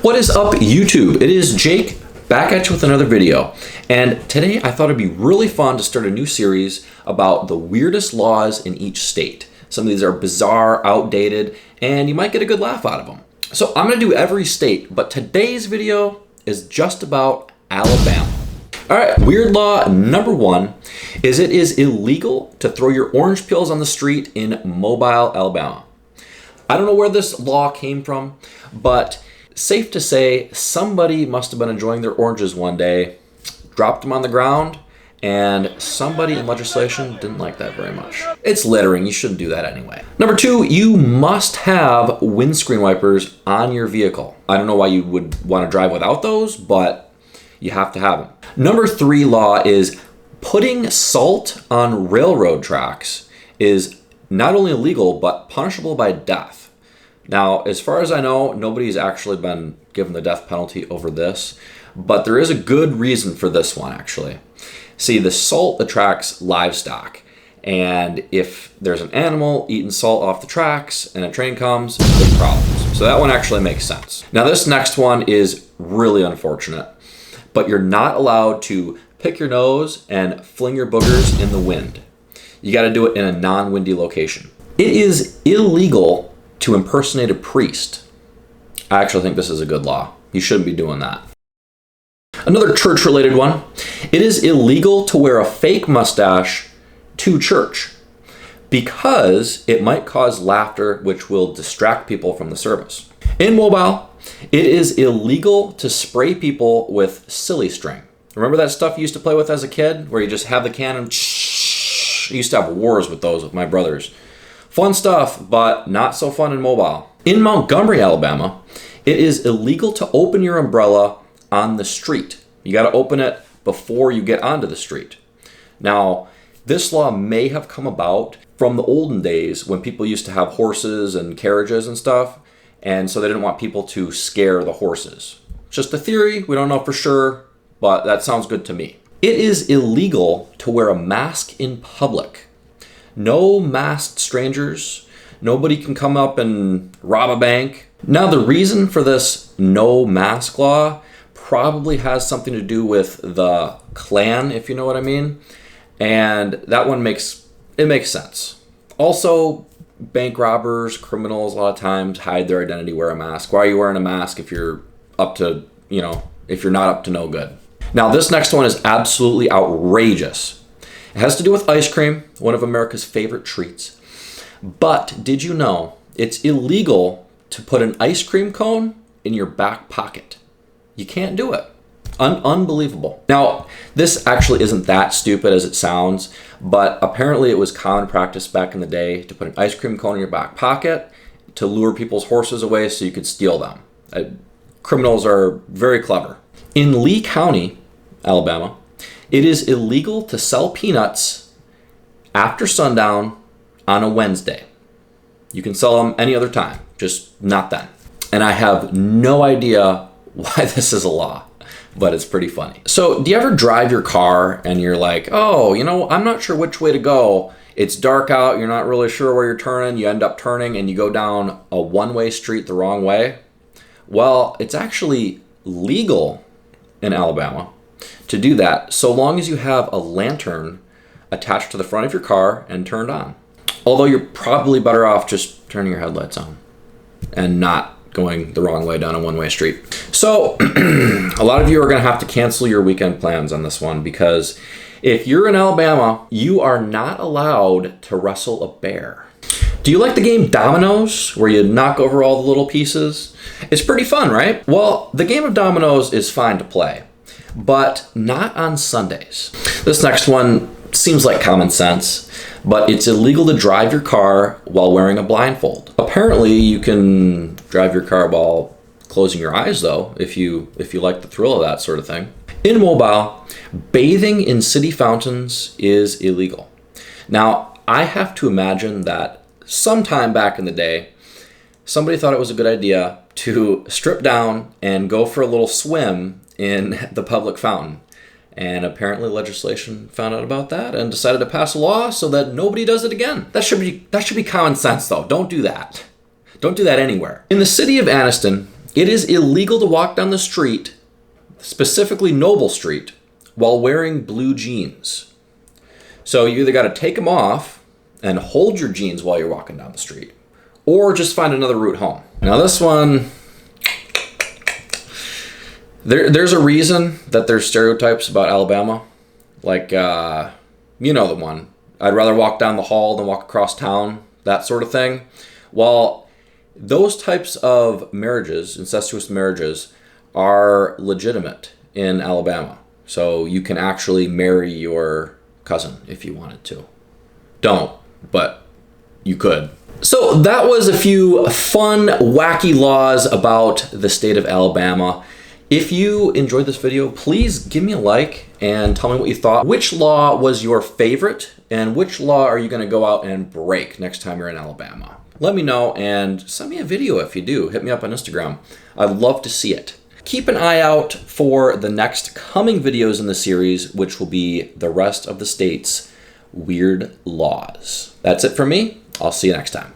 What is up, YouTube? It is Jake back at you with another video. And today I thought it'd be really fun to start a new series about the weirdest laws in each state. Some of these are bizarre, outdated, and you might get a good laugh out of them. So I'm gonna do every state, but today's video is just about Alabama. All right, weird law number one is it is illegal to throw your orange peels on the street in Mobile, Alabama. I don't know where this law came from, but safe to say somebody must have been enjoying their oranges one day, dropped them on the ground, and somebody in legislation didn't like that very much. It's littering, you shouldn't do that anyway. Number two, you must have windscreen wipers on your vehicle. I don't know why you would want to drive without those, but you have to have them. Number three law is putting salt on railroad tracks is not only illegal, but punishable by death. Now, as far as I know, nobody's actually been given the death penalty over this, but there is a good reason for this one, actually. See, the salt attracts livestock, and if there's an animal eating salt off the tracks and a train comes, big problems. So that one actually makes sense. Now, this next one is really unfortunate, but you're not allowed to pick your nose and fling your boogers in the wind. You got to do it in a non-windy location. It is illegal to impersonate a priest. I actually think this is a good law. You shouldn't be doing that. Another church-related one. It is illegal to wear a fake mustache to church because it might cause laughter, which will distract people from the service. In Mobile, it is illegal to spray people with silly string. Remember that stuff you used to play with as a kid, where you just have the cannon? I used to have wars with those with my brothers. Fun stuff, but not so fun in Mobile. In Montgomery, Alabama, it is illegal to open your umbrella on the street. You got to open it before you get onto the street. Now, this law may have come about from the olden days when people used to have horses and carriages and stuff, and so they didn't want people to scare the horses. Just a theory, we don't know for sure, but that sounds good to me. It is illegal to wear a mask in public. No masked strangers. Nobody can come up and rob a bank. Now, the reason for this no mask law probably has something to do with the Klan, if you know what I mean. And that one makes sense. Also, bank robbers, criminals, a lot of times hide their identity, wear a mask. Why are you wearing a mask if you're up to, if you're not up to no good? Now, this next one is absolutely outrageous. It has to do with ice cream, one of America's favorite treats. But did you know it's illegal to put an ice cream cone in your back pocket? You can't do it. Unbelievable. Now, this actually isn't that stupid as it sounds, but apparently it was common practice back in the day to put an ice cream cone in your back pocket to lure people's horses away so you could steal them. Criminals are very clever. In Lee County, Alabama, it is illegal to sell peanuts after sundown on a Wednesday. You can sell them any other time, just not then. And I have no idea why this is a law, but it's pretty funny. So do you ever drive your car and you're like, oh, I'm not sure which way to go. It's dark out, you're not really sure where you're turning. You end up turning and you go down a one-way street the wrong way. Well, it's actually legal in Alabama to do that, so long as you have a lantern attached to the front of your car and turned on. Although you're probably better off just turning your headlights on and not going the wrong way down a one-way street. So a lot of you are going to have to cancel your weekend plans on this one, because if you're in Alabama, you are not allowed to wrestle a bear. Do you like the game Dominoes, where you knock over all the little pieces? It's pretty fun, right? Well, the game of Dominoes is fine to play, but not on Sundays. This next one seems like common sense, but it's illegal to drive your car while wearing a blindfold. Apparently, you can drive your car while closing your eyes, though, if you like the thrill of that sort of thing. In Mobile, bathing in city fountains is illegal. Now, I have to imagine that sometime back in the day, somebody thought it was a good idea to strip down and go for a little swim in the public fountain. And apparently legislation found out about that and decided to pass a law so that nobody does it again. That should be common sense, though. Don't do that. Don't do that anywhere. In the city of Anniston, It is illegal to walk down the street, specifically Noble Street, while wearing blue jeans. So you either got to take them off and hold your jeans while you're walking down the street, or just find another route home. Now this one, there's a reason that there's stereotypes about Alabama. Like, you know the one. I'd rather walk down the hall than walk across town, that sort of thing. Well, those types of marriages, incestuous marriages, are legitimate in Alabama. So you can actually marry your cousin if you wanted to. Don't, but you could. So that was a few fun, wacky laws about the state of Alabama. If you enjoyed this video, please give me a like and tell me what you thought. Which law was your favorite, and which law are you going to go out and break next time you're in Alabama? Let me know and send me a video if you do. Hit me up on Instagram. I'd love to see it. Keep an eye out for the next coming videos in the series, which will be the rest of the state's weird laws. That's it for me. I'll see you next time.